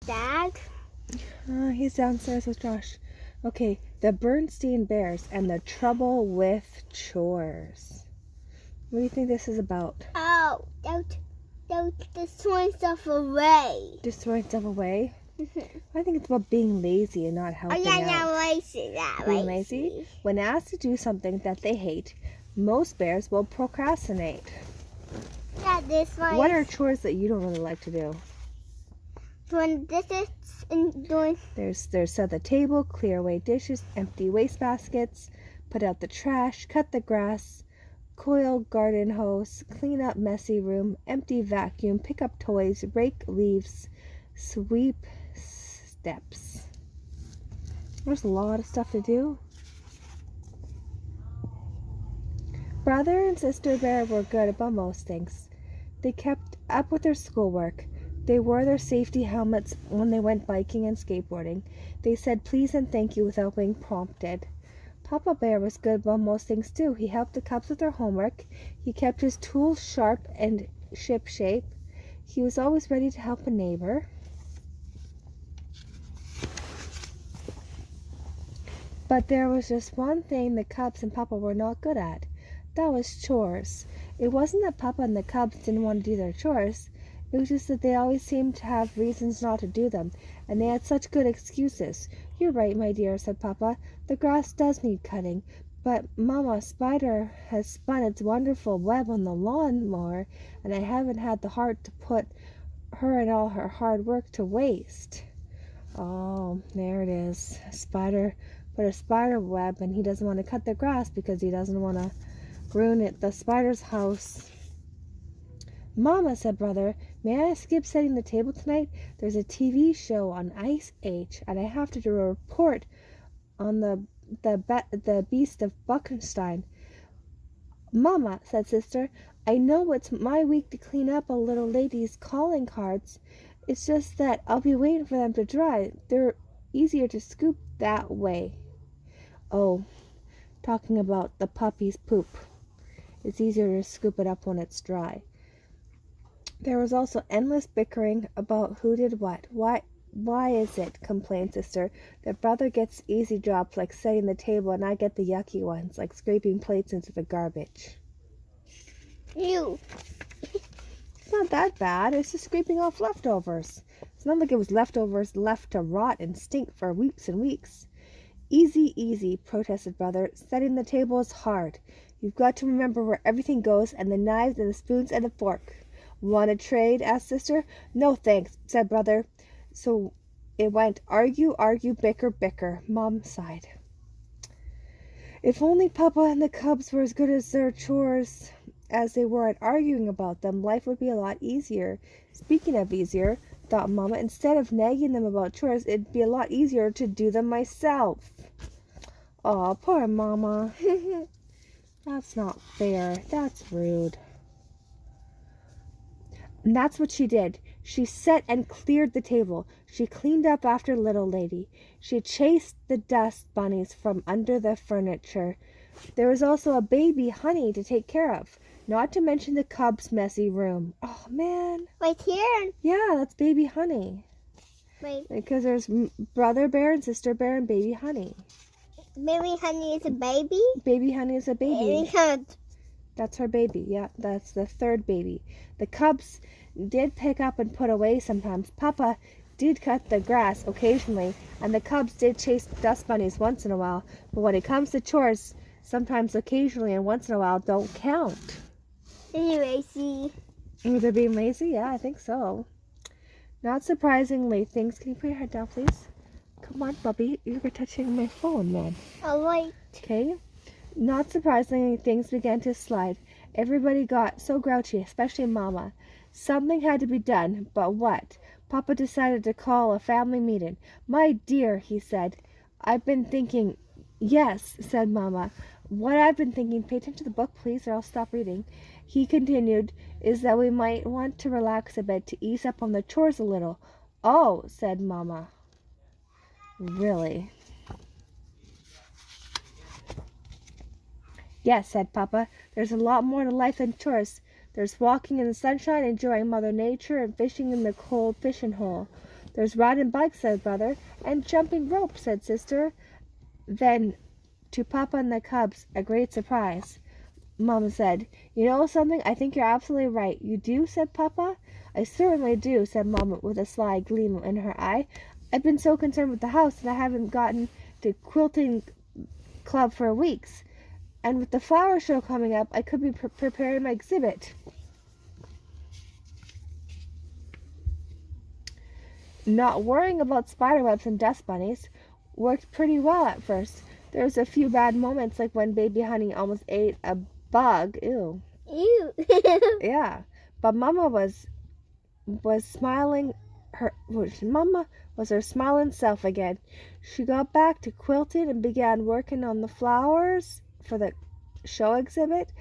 Dad? He's downstairs with Josh. Okay, the Berenstain Bears and the trouble with chores. What do you think this is about? Oh, don't destroy stuff away. Destroying stuff away? I think it's about being lazy and not helping out. Not lazy. Being lazy? When asked to do something that they hate, most bears will procrastinate. Yeah, this one. What are chores that you don't really like to do? Doing dishes and doing. There's set the table, clear away dishes, empty waste baskets, put out the trash, cut the grass, coil garden hose, clean up messy room, empty vacuum, pick up toys, rake leaves, sweep steps. There's a lot of stuff to do. Brother and sister bear were good about most things. They kept up with their schoolwork. They wore their safety helmets when they went biking and skateboarding. They said please and thank you without being prompted. Papa Bear was good about most things too. He helped the cubs with their homework. He kept his tools sharp and shipshape. He was always ready to help a neighbor. But there was just one thing the cubs and Papa were not good at. That was chores. It wasn't that Papa and the cubs didn't want to do their chores. It was just that they always seemed to have reasons not to do them, and they had such good excuses. You're right, my dear, said Papa. The grass does need cutting, but Mama, Spider has spun its wonderful web on the lawnmower, and I haven't had the heart to put her and all her hard work to waste. Oh, there it is. Spider put a spider web, and he doesn't want to cut the grass because he doesn't want to ruin the spider's house. Mama, said Brother, may I skip setting the table tonight? There's a TV show on Ice Age, and I have to do a report on the beast of Berenstain. Mama, said Sister, I know it's my week to clean up a little lady's calling cards. It's just that I'll be waiting for them to dry. They're easier to scoop that way. Oh, talking about the puppy's poop. It's easier to scoop it up when it's dry. There was also endless bickering about who did what. Why is it, complained Sister, that Brother gets easy jobs like setting the table and I get the yucky ones, like scraping plates into the garbage? You. It's not that bad. It's just scraping off leftovers. It's not like it was leftovers left to rot and stink for weeks and weeks. Easy, easy, protested Brother. Setting the table is hard. You've got to remember where everything goes, and the knives and the spoons and the fork. Want to trade? Asked Sister. No thanks, said Brother. So it went argue, argue, bicker, bicker. Mom sighed. If only Papa and the cubs were as good at their chores as they were at arguing about them, life would be a lot easier. Speaking of easier, thought Mama, instead of nagging them about chores, it'd be a lot easier to do them myself. Aw, poor Mama. That's not fair. That's rude. And that's what she did. She set and cleared the table. She cleaned up after little lady. She chased the dust bunnies from under the furniture. There was also a baby Honey to take care of, not to mention the cub's messy room. Oh, man. Right here. Yeah, that's baby Honey. Wait. Because there's Brother Bear and Sister Bear and baby Honey. Baby Honey is a baby? Baby Honey is a baby. That's her baby. Yeah, that's the third baby. The cubs did pick up and put away sometimes. Papa did cut the grass occasionally, and the cubs did chase dust bunnies once in a while. But when it comes to chores, sometimes occasionally and once in a while don't count. Anyway, see. They're being lazy? Yeah, I think so. Not surprisingly, things... Can you put your head down, please? Come on, Bubby. You're touching my phone, man. All right. Okay. Not surprisingly, things began to slide. Everybody got so grouchy, especially Mama. Something had to be done, but what? Papa decided to call a family meeting. My dear, he said, I've been thinking... Yes, said Mama. What I've been thinking, pay attention to the book, please, or I'll stop reading. He continued, is that we might want to relax a bit to ease up on the chores a little. Oh, said Mama. Really? Yes, said Papa. There's a lot more to life than chores. There's walking in the sunshine, enjoying Mother Nature, and fishing in the cold fishing hole. There's riding bikes, said brother, and jumping rope, said sister. Then, to Papa and the cubs, a great surprise, Mama said, "You know something? I think you're absolutely right." "You do?" said Papa. "I certainly do," said Mama with a sly gleam in her eye. "I've been so concerned with the house that I haven't gotten to quilting club for weeks. And with the flower show coming up, I could be preparing my exhibit." Not worrying about spider webs and dust bunnies worked pretty well at first. There was a few bad moments, like when baby Honey almost ate a bug. Ew. Ew. Yeah. But Mama was smiling. Mama was her smiling self again. She got back to quilting and began working on the flowers for the show exhibit.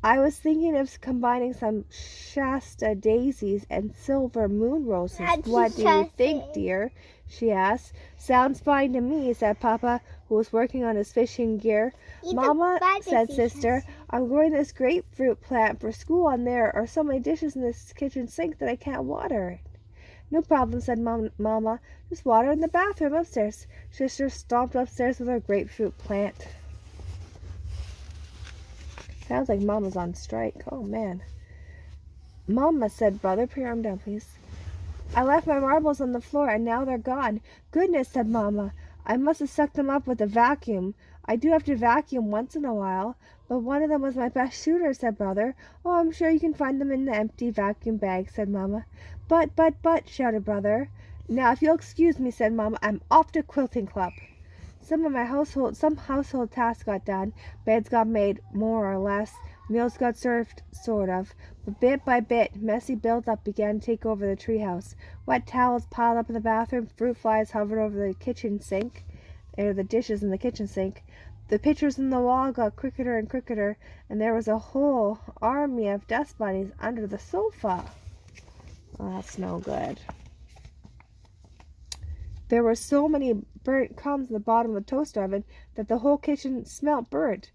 "I was thinking of combining some Shasta daisies and silver moon roses. What do you think, dear?" she asked. "Sounds fine to me," said Papa, who was working on his fishing gear. "Mama," said sister, "I'm growing this grapefruit plant for school, and there are so many dishes in this kitchen sink that I can't water it." "No problem," said Mama. "Just water in the bathroom upstairs." Sister stomped upstairs with her grapefruit plant. Sounds like Mama's on strike. Oh, man. "Mama," said brother, "put your arm down, please. I left my marbles on the floor, and now they're gone." "Goodness," said Mama. "I must have sucked them up with a vacuum. I do have to vacuum once in a while." "But one of them was my best shooter," said brother. "Oh, I'm sure you can find them in the empty vacuum bag," said Mama. But, shouted brother. "Now, if you'll excuse me," said Mama, "I'm off to quilting club." Some household tasks got done, beds got made, more or less, meals got served, sort of. But bit by bit, messy build-up began to take over the treehouse. Wet towels piled up in the bathroom, fruit flies hovered over the kitchen sink, or the dishes in the kitchen sink. The pictures in the wall got crookeder and crookeder, and there was a whole army of dust bunnies under the sofa. Oh, that's no good. There were so many burnt crumbs in the bottom of the toaster oven that the whole kitchen smelt burnt.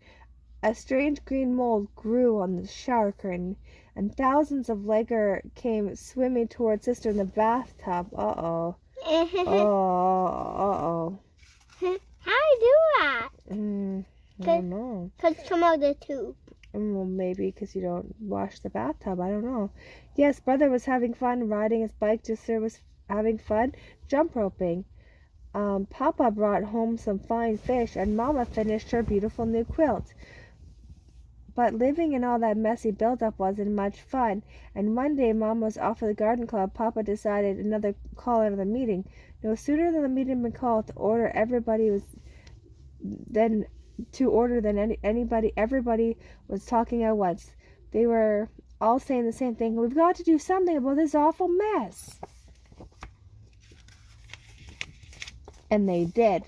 A strange green mold grew on the shower curtain, and thousands of legger came swimming toward sister in the bathtub. Uh-oh. Uh-oh. How do you do that? I don't know. Because come out of the tube. Well, maybe because you don't wash the bathtub. I don't know. Yes, brother was having fun riding his bike. Sister was having fun jump roping. Papa brought home some fine fish, and Mama finished her beautiful new quilt. But living in all that messy build-up wasn't much fun, and one day Mama was off at the garden club. Papa decided call another meeting. No sooner than the meeting had been called, everybody was talking at once. They were all saying the same thing: "We've got to do something about this awful mess." And they did.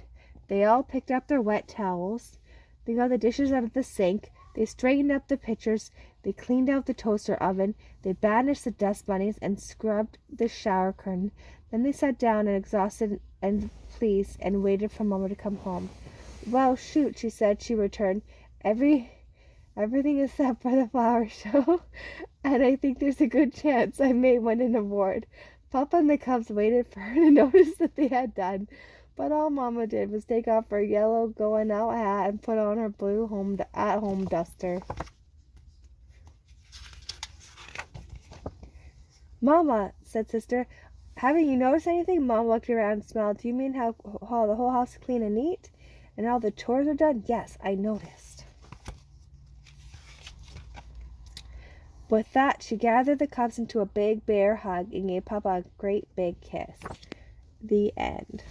They all picked up their wet towels. They got the dishes out of the sink. They straightened up the pitchers. They cleaned out the toaster oven. They banished the dust bunnies and scrubbed the shower curtain. Then they sat down and exhausted and pleased and waited for Mama to come home. "Well, shoot," she said. She returned. Everything is set for the flower show, and I think there's a good chance I may win an award." Papa and the cubs waited for her to notice that they had done. But all Mama did was take off her yellow going-out hat and put on her blue at-home duster. "Mama," said sister, "haven't you noticed anything?" Mom looked around and smiled. "Do you mean how the whole house is clean and neat? And all the chores are done?" "Yes, I noticed." With that, she gathered the cubs into a big bear hug and gave Papa a great big kiss. The end.